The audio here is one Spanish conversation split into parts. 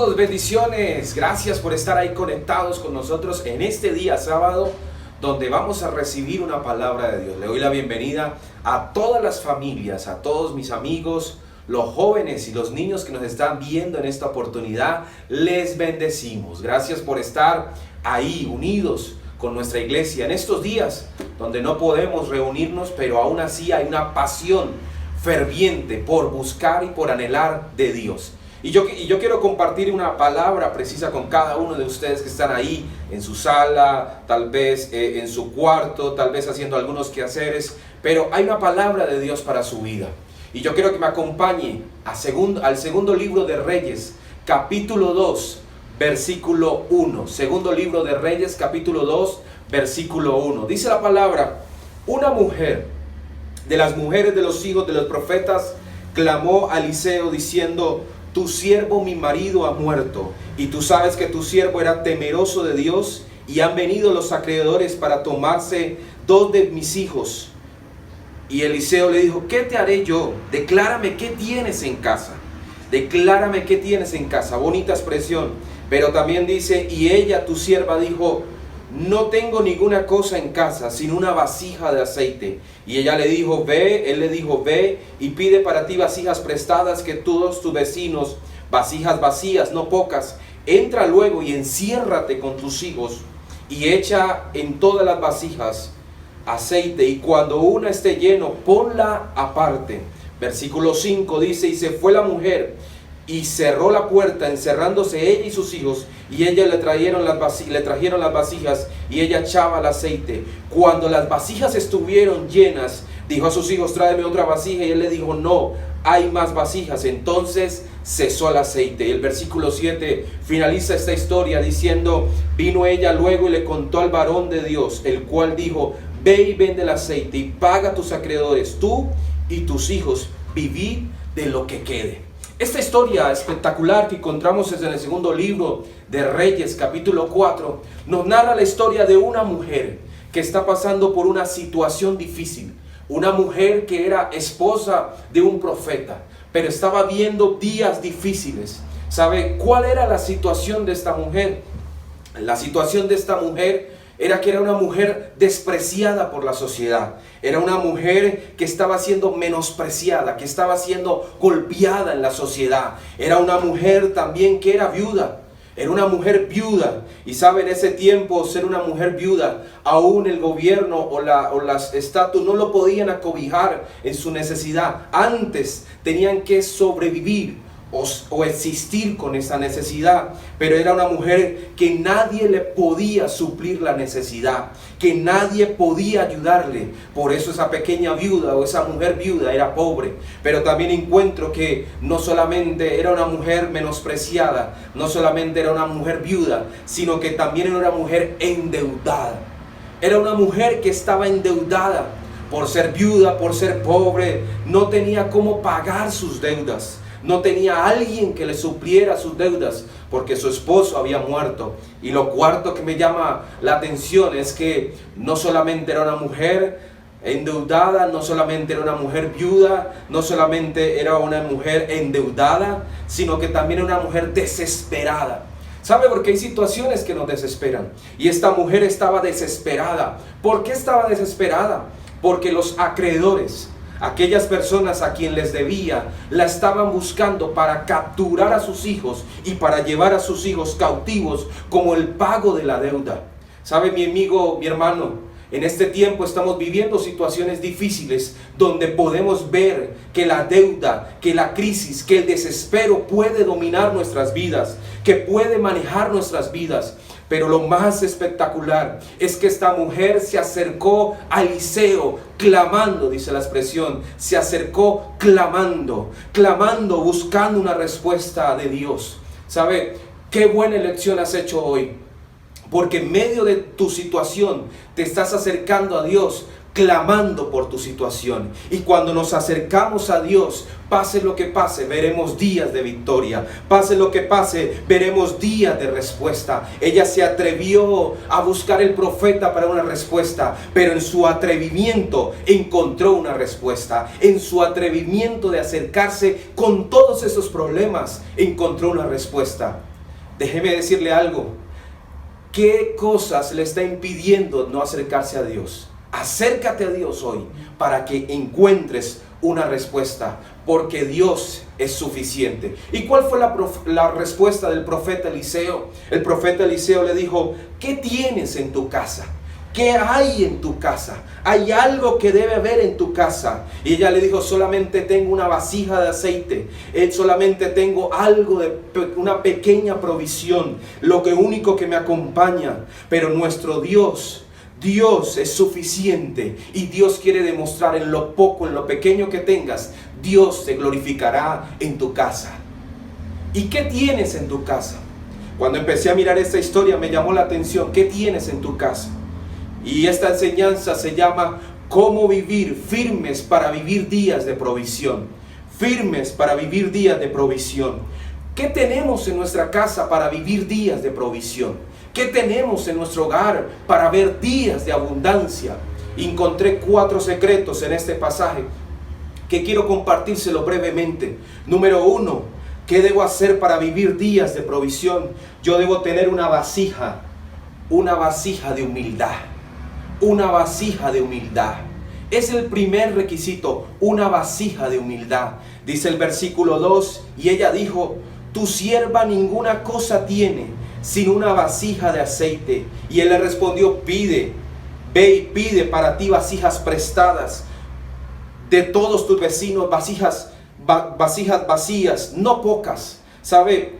Saludos, bendiciones. Gracias por estar ahí conectados con nosotros en este día sábado, donde vamos a recibir una palabra de Dios. Le doy la bienvenida a todas las familias, a todos mis amigos, los jóvenes y los niños que nos están viendo en esta oportunidad. Les bendecimos. Gracias por estar ahí unidos con nuestra iglesia en estos días donde no podemos reunirnos, pero aún así hay una pasión ferviente por buscar y por anhelar de Dios. Y yo quiero compartir una palabra precisa con cada uno de ustedes que están ahí en su sala, tal vez en su cuarto, tal vez haciendo algunos quehaceres, pero hay una palabra de Dios para su vida. Y yo quiero que me acompañe al segundo libro de Reyes, capítulo 2, versículo 1. Segundo libro de Reyes, capítulo 2, versículo 1. Dice la palabra: una mujer de las mujeres de los hijos de los profetas clamó a Eliseo diciendo: tu siervo mi marido ha muerto, y tú sabes que tu siervo era temeroso de Dios, y han venido los acreedores para tomarse 2 de mis hijos. Y Eliseo le dijo: ¿qué te haré yo? Declárame qué tienes en casa. Declárame qué tienes en casa. Bonita expresión. Pero también dice: y ella, tu sierva, dijo: no tengo ninguna cosa en casa, sino una vasija de aceite. Y ella le dijo: ve. Él le dijo: ve y pide para ti vasijas prestadas, que todos tus vecinos, vasijas vacías, no pocas. Entra luego y enciérrate con tus hijos, y echa en todas las vasijas aceite, y cuando una esté lleno, ponla aparte. Versículo 5 dice: y se fue la mujer y cerró la puerta, encerrándose ella y sus hijos, y ella le trajeron las vasijas, y ella echaba el aceite. Cuando las vasijas estuvieron llenas, dijo a sus hijos: tráeme otra vasija, y él le dijo: no, hay más vasijas. Entonces cesó el aceite. Y el versículo 7 finaliza esta historia diciendo: vino ella luego y le contó al varón de Dios, el cual dijo: ve y vende el aceite y paga a tus acreedores, tú y tus hijos, vivid de lo que quede. Esta historia espectacular que encontramos en el segundo libro de Reyes, capítulo 4, nos narra la historia de una mujer que está pasando por una situación difícil. Una mujer que era esposa de un profeta, pero estaba viendo días difíciles. ¿Sabe cuál era la situación de esta mujer? La situación de esta mujer era que era una mujer despreciada por la sociedad. Era una mujer que estaba siendo menospreciada, que estaba siendo golpeada en la sociedad. Era una mujer también que era viuda. Era una mujer viuda. Y sabe, en ese tiempo, ser una mujer viuda, aún el gobierno o las estatus no lo podían acobijar en su necesidad. Antes tenían que sobrevivir o existir con esa necesidad, pero era una mujer que nadie le podía suplir la necesidad, que nadie podía ayudarle. Por eso esa pequeña viuda o esa mujer viuda era pobre. Pero también encuentro que no solamente era una mujer menospreciada, no solamente era una mujer viuda, sino que también era una mujer endeudada. Era una mujer que estaba endeudada por ser viuda, por ser pobre. No tenía cómo pagar sus deudas. No tenía alguien que le supliera sus deudas porque su esposo había muerto. Y lo cuarto que me llama la atención es que no solamente era una mujer endeudada, no solamente era una mujer viuda, no solamente era una mujer endeudada, sino que también era una mujer desesperada. ¿Sabe? Porque hay situaciones que nos desesperan. Y esta mujer estaba desesperada. ¿Por qué estaba desesperada? Porque los acreedores, aquellas personas a quien les debía, la estaban buscando para capturar a sus hijos y para llevar a sus hijos cautivos como el pago de la deuda. ¿Sabe, mi amigo, mi hermano? En este tiempo estamos viviendo situaciones difíciles donde podemos ver que la deuda, que la crisis, que el desespero puede dominar nuestras vidas, que puede manejar nuestras vidas. Pero lo más espectacular es que esta mujer se acercó a Eliseo clamando, dice la expresión, se acercó clamando, buscando una respuesta de Dios. ¿Sabe? Qué buena elección has hecho hoy, porque en medio de tu situación te estás acercando a Dios, clamando por tu situación. Y cuando nos acercamos a Dios, pase lo que pase, veremos días de victoria. Pase lo que pase, veremos días de respuesta. Ella se atrevió a buscar el profeta para una respuesta, pero en su atrevimiento encontró una respuesta. En su atrevimiento de acercarse con todos esos problemas, encontró una respuesta. Déjeme decirle algo. ¿Qué cosas le está impidiendo no acercarse a Dios? Acércate a Dios hoy para que encuentres una respuesta, porque Dios es suficiente. ¿Y cuál fue la respuesta del profeta Eliseo? El profeta Eliseo le dijo: ¿qué tienes en tu casa? ¿Qué hay en tu casa? ¿Hay algo que debe haber en tu casa? Y ella le dijo: solamente tengo una vasija de aceite, solamente tengo algo de una pequeña provisión, lo que único que me acompaña. Pero nuestro Dios es suficiente, y Dios quiere demostrar en lo poco, en lo pequeño que tengas, Dios se glorificará en tu casa. ¿Y qué tienes en tu casa? Cuando empecé a mirar esta historia me llamó la atención. ¿Qué tienes en tu casa? Y esta enseñanza se llama cómo vivir firmes para vivir días de provisión. Firmes para vivir días de provisión. ¿Qué tenemos en nuestra casa para vivir días de provisión? ¿Qué tenemos en nuestro hogar para ver días de abundancia? Encontré 4 secretos en este pasaje que quiero compartírselo brevemente. Número 1, ¿qué debo hacer para vivir días de provisión? Yo debo tener una vasija de humildad. Una vasija de humildad. Es el primer requisito, una vasija de humildad. Dice el versículo 2, y ella dijo: tu sierva ninguna cosa tiene sino una vasija de aceite. Y él le respondió: ve y pide para ti vasijas prestadas de todos tus vecinos, vasijas vacías, no pocas. ¿Sabe?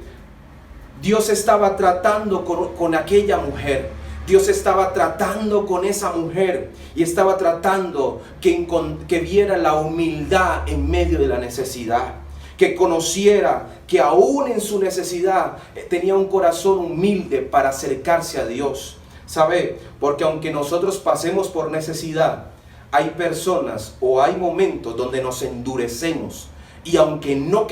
Dios estaba tratando con aquella mujer. Dios estaba tratando con esa mujer y estaba tratando que viera la humildad en medio de la necesidad, que conociera que aún en su necesidad tenía un corazón humilde para acercarse a Dios. ¿Sabe? Porque aunque nosotros pasemos por necesidad, hay personas o hay momentos donde nos endurecemos. Y aunque no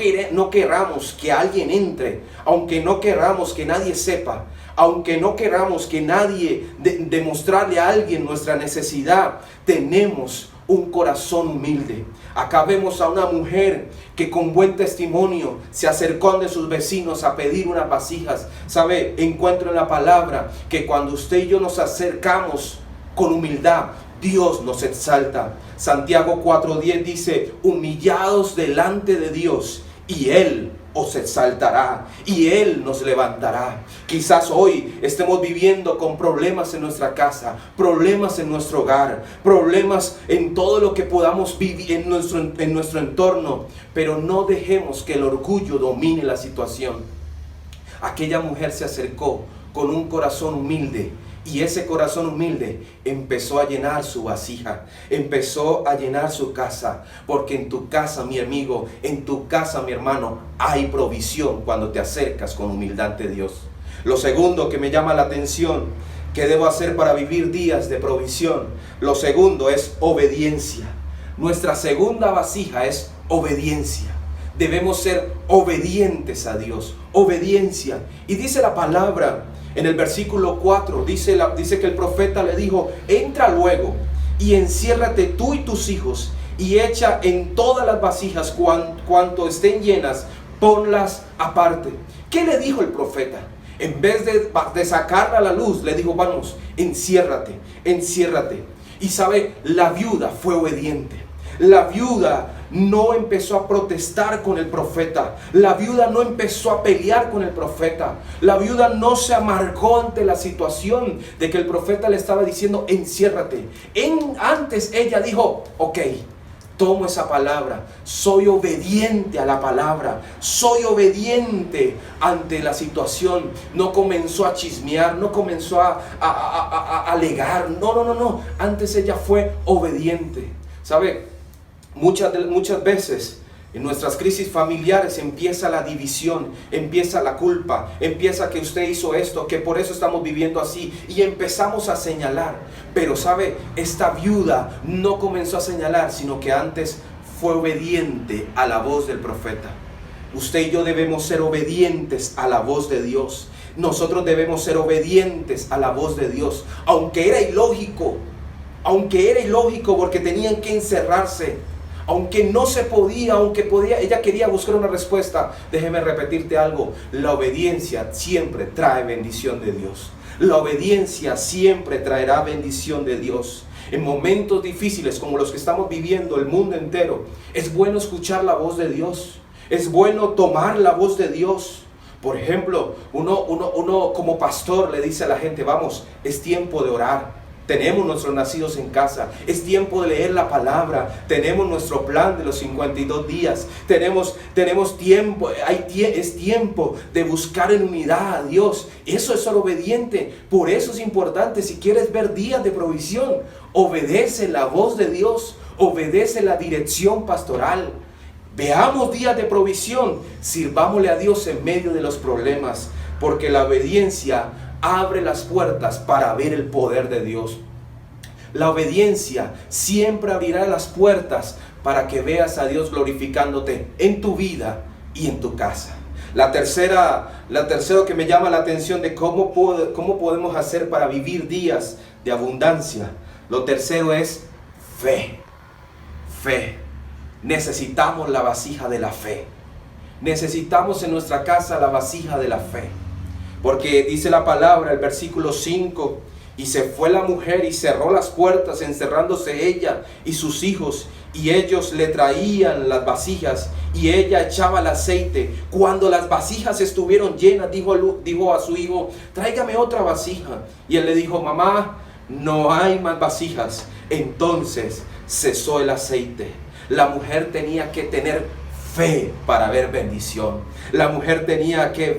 queramos que alguien entre, aunque no queramos que nadie sepa, aunque no queramos que nadie demostrarle a alguien nuestra necesidad, tenemos un corazón humilde. Acá vemos a una mujer que con buen testimonio se acercó ante sus vecinos a pedir unas vasijas. ¿Sabe? Encuentro en la palabra que cuando usted y yo nos acercamos con humildad, Dios nos exalta. Santiago 4:10 dice: humillados delante de Dios y Él os exaltará y Él nos levantará. Quizás hoy estemos viviendo con problemas en nuestra casa, problemas en nuestro hogar, problemas en todo lo que podamos vivir en nuestro entorno, pero no dejemos que el orgullo domine la situación. Aquella mujer se acercó con un corazón humilde. Y ese corazón humilde empezó a llenar su vasija, empezó a llenar su casa. Porque en tu casa, mi amigo, en tu casa, mi hermano, hay provisión cuando te acercas con humildad ante Dios. Lo segundo que me llama la atención, ¿qué debo hacer para vivir días de provisión? Lo segundo es obediencia. Nuestra segunda vasija es obediencia. Debemos ser obedientes a Dios. Obediencia. Y dice la palabra en el versículo 4, dice que el profeta le dijo: entra luego y enciérrate tú y tus hijos y echa en todas las vasijas cuanto estén llenas, ponlas aparte. ¿Qué le dijo el profeta? En vez de sacarla a la luz, le dijo: vamos, enciérrate. Y sabe, la viuda fue obediente. La viuda no empezó a protestar con el profeta. La viuda no empezó a pelear con el profeta. La viuda no se amargó ante la situación de que el profeta le estaba diciendo: enciérrate. Antes ella dijo: ok, tomo esa palabra, soy obediente a la palabra, soy obediente ante la situación. No comenzó a chismear, no comenzó a alegar, no. Antes ella fue obediente. ¿Sabe? Muchas veces en nuestras crisis familiares empieza la división, empieza la culpa, empieza que usted hizo esto, que por eso estamos viviendo así, y empezamos a señalar. Pero sabe, esta viuda no comenzó a señalar, sino que antes fue obediente a la voz del profeta. Usted y yo debemos ser obedientes a la voz de Dios. Nosotros debemos ser obedientes a la voz de Dios, aunque era ilógico porque tenían que encerrarse. aunque no se podía, aunque podía, ella quería buscar una respuesta. Déjeme repetirte algo, la obediencia siempre trae bendición de Dios. La obediencia siempre traerá bendición de Dios. En momentos difíciles como los que estamos viviendo el mundo entero, es bueno escuchar la voz de Dios. Es bueno tomar la voz de Dios. Por ejemplo, uno como pastor le dice a la gente, vamos, es tiempo de orar. Tenemos nuestros nacidos en casa. Es tiempo de leer la palabra. Tenemos nuestro plan de los 52 días. Tenemos tiempo. Es tiempo de buscar en unidad a Dios. Eso es ser obediente. Por eso es importante, si quieres ver días de provisión, obedece la voz de Dios. Obedece la dirección pastoral. Veamos días de provisión. Sirvámosle a Dios en medio de los problemas. Porque la obediencia abre las puertas para ver el poder de Dios. La obediencia siempre abrirá las puertas para que veas a Dios glorificándote en tu vida y en tu casa. La tercera que me llama la atención de cómo podemos hacer para vivir días de abundancia. Lo tercero es fe. Fe. Necesitamos la vasija de la fe. Necesitamos en nuestra casa la vasija de la fe. Porque dice la palabra, el versículo 5, y se fue la mujer y cerró las puertas, encerrándose ella y sus hijos, y ellos le traían las vasijas, y ella echaba el aceite. Cuando las vasijas estuvieron llenas, dijo a su hijo, tráigame otra vasija. Y él le dijo, mamá, no hay más vasijas. Entonces cesó el aceite. La mujer tenía que tener fe para ver bendición. La mujer tenía que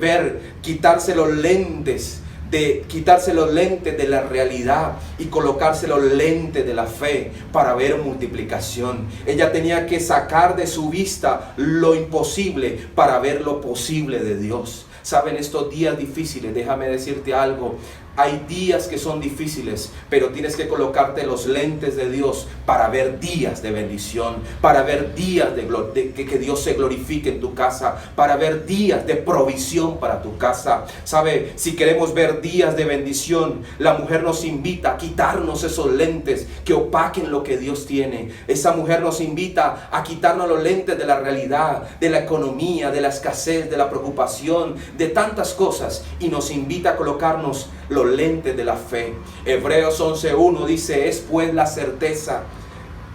quitarse los lentes de la realidad y colocarse los lentes de la fe para ver multiplicación. Ella tenía que sacar de su vista lo imposible para ver lo posible de Dios. Saben, estos días difíciles, déjame decirte algo. Hay días que son difíciles, pero tienes que colocarte los lentes de Dios para ver días de bendición, para ver días de que Dios se glorifique en tu casa, para ver días de provisión para tu casa. ¿Sabe? Si queremos ver días de bendición, la mujer nos invita a quitarnos esos lentes que opaquen lo que Dios tiene. Esa mujer nos invita a quitarnos los lentes de la realidad, de la economía, de la escasez, de la preocupación, de tantas cosas, y nos invita a colocarnos los lentes de la fe. Hebreos 11:1 dice, es pues la certeza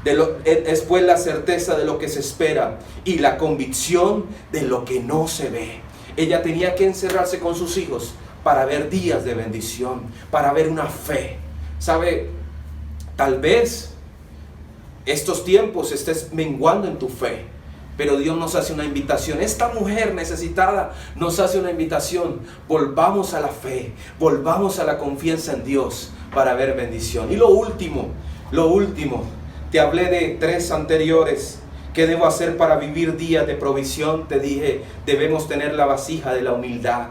de lo que se espera y la convicción de lo que no se ve. Ella tenía que encerrarse con sus hijos para ver días de bendición, para ver una fe. ¿Sabe? Tal vez estos tiempos estés menguando en tu fe, pero Dios nos hace una invitación. Esta mujer necesitada nos hace una invitación. Volvamos a la fe, volvamos a la confianza en Dios para ver bendición. Y lo último, te hablé de 3 anteriores. ¿Qué debo hacer para vivir días de provisión? Te dije, debemos tener la vasija de la humildad.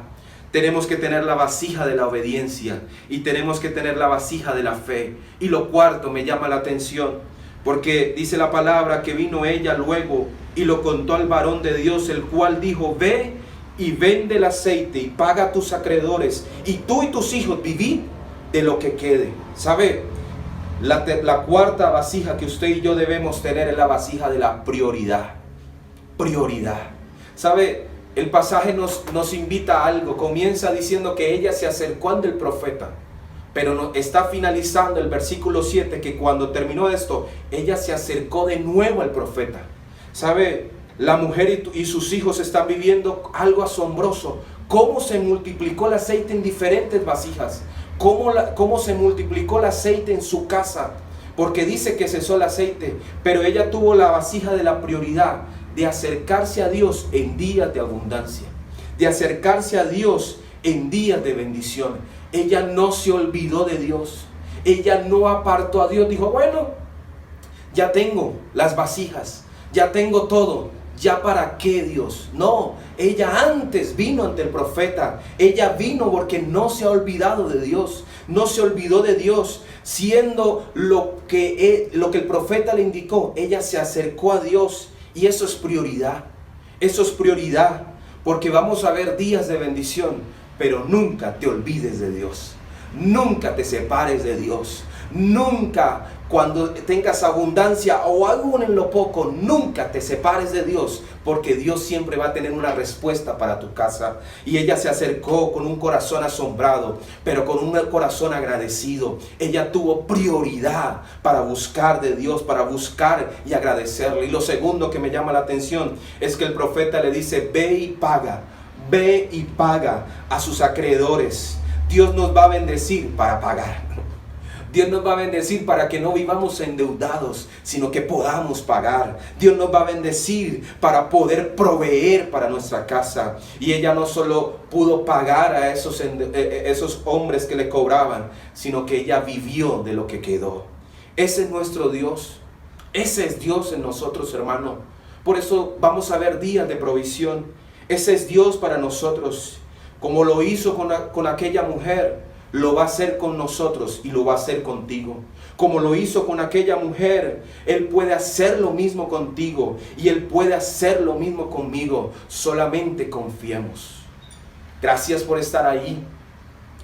Tenemos que tener la vasija de la obediencia. Y tenemos que tener la vasija de la fe. Y lo cuarto me llama la atención, porque dice la palabra que vino ella luego y lo contó al varón de Dios, el cual dijo, ve y vende el aceite y paga a tus acreedores, y tú y tus hijos vivid de lo que quede. ¿Sabe? La cuarta vasija que usted y yo debemos tener es la vasija de la prioridad. Prioridad. ¿Sabe? El pasaje nos invita a algo. Comienza diciendo que ella se acercó ante el profeta. Pero está finalizando el versículo 7, que cuando terminó esto, ella se acercó de nuevo al profeta. ¿Sabe? La mujer y sus hijos están viviendo algo asombroso. Cómo se multiplicó el aceite en diferentes vasijas. Cómo se multiplicó el aceite en su casa. Porque dice que cesó el aceite, pero ella tuvo la vasija de la prioridad, de acercarse a Dios en días de abundancia, de acercarse a Dios en días de bendición. Ella no se olvidó de Dios. Ella no apartó a Dios. Dijo, bueno, ya tengo las vasijas, ya tengo todo, ¿ya para qué, Dios? No, ella antes vino ante el profeta. Ella vino porque no se ha olvidado de Dios. No se olvidó de Dios. Siendo lo que el profeta le indicó, ella se acercó a Dios. Y eso es prioridad. Eso es prioridad. Porque vamos a ver días de bendición. Pero nunca te olvides de Dios. Nunca te separes de Dios. Nunca, cuando tengas abundancia o aún en lo poco, nunca te separes de Dios, porque Dios siempre va a tener una respuesta para tu casa. Y ella se acercó con un corazón asombrado, pero con un corazón agradecido. Ella tuvo prioridad para buscar de Dios, para buscar y agradecerle. Y lo segundo que me llama la atención es que el profeta le dice: ve y paga a sus acreedores. Dios nos va a bendecir para pagar. Dios nos va a bendecir para que no vivamos endeudados, sino que podamos pagar. Dios nos va a bendecir para poder proveer para nuestra casa. Y ella no solo pudo pagar a esos hombres que le cobraban, sino que ella vivió de lo que quedó. Ese es nuestro Dios. Ese es Dios en nosotros, hermano. Por eso vamos a ver días de provisión. Ese es Dios para nosotros. Como lo hizo con aquella mujer, lo va a hacer con nosotros y lo va a hacer contigo. Como lo hizo con aquella mujer, Él puede hacer lo mismo contigo y Él puede hacer lo mismo conmigo. Solamente confiemos. Gracias por estar ahí.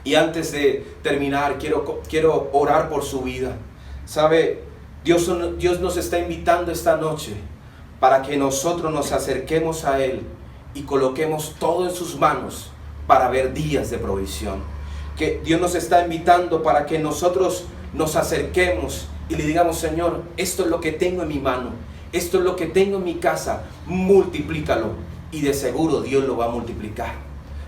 Y antes de terminar, quiero orar por su vida. ¿Sabe? Dios nos está invitando esta noche para que nosotros nos acerquemos a Él y coloquemos todo en sus manos para ver días de provisión. Que Dios nos está invitando para que nosotros nos acerquemos y le digamos: Señor, esto es lo que tengo en mi mano, esto es lo que tengo en mi casa, multiplícalo. Y de seguro Dios lo va a multiplicar.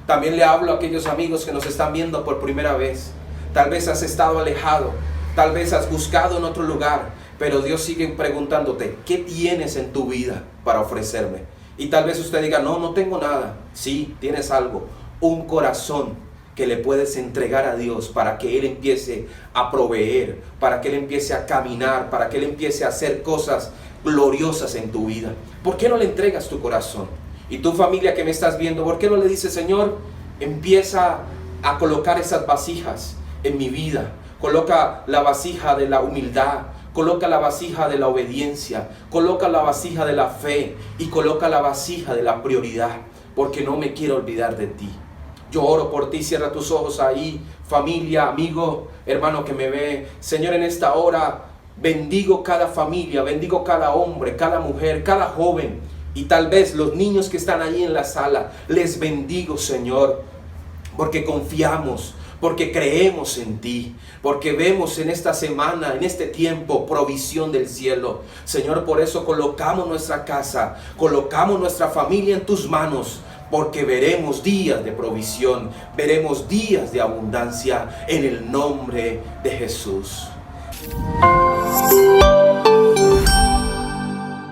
También le hablo a aquellos amigos que nos están viendo por primera vez. Tal vez has estado alejado, tal vez has buscado en otro lugar, pero Dios sigue preguntándote: ¿qué tienes en tu vida para ofrecerme? Y tal vez usted diga: no tengo nada. Sí, tienes algo, un corazón que le puedes entregar a Dios para que Él empiece a proveer, para que Él empiece a caminar, para que Él empiece a hacer cosas gloriosas en tu vida. ¿Por qué no le entregas tu corazón? Y tu familia que me estás viendo, ¿por qué no le dices: Señor, empieza a colocar esas vasijas en mi vida? Coloca la vasija de la humildad, coloca la vasija de la obediencia, coloca la vasija de la fe y coloca la vasija de la prioridad, porque no me quiero olvidar de ti. Yo oro por ti. Cierra tus ojos ahí, familia, amigo, hermano que me ve. Señor, en esta hora bendigo cada familia, bendigo cada hombre, cada mujer, cada joven y tal vez los niños que están ahí en la sala. Les bendigo, Señor, porque confiamos, porque creemos en ti, porque vemos en esta semana, en este tiempo, provisión del cielo. Señor, por eso colocamos nuestra casa, colocamos nuestra familia en tus manos, porque veremos días de provisión, veremos días de abundancia en el nombre de Jesús.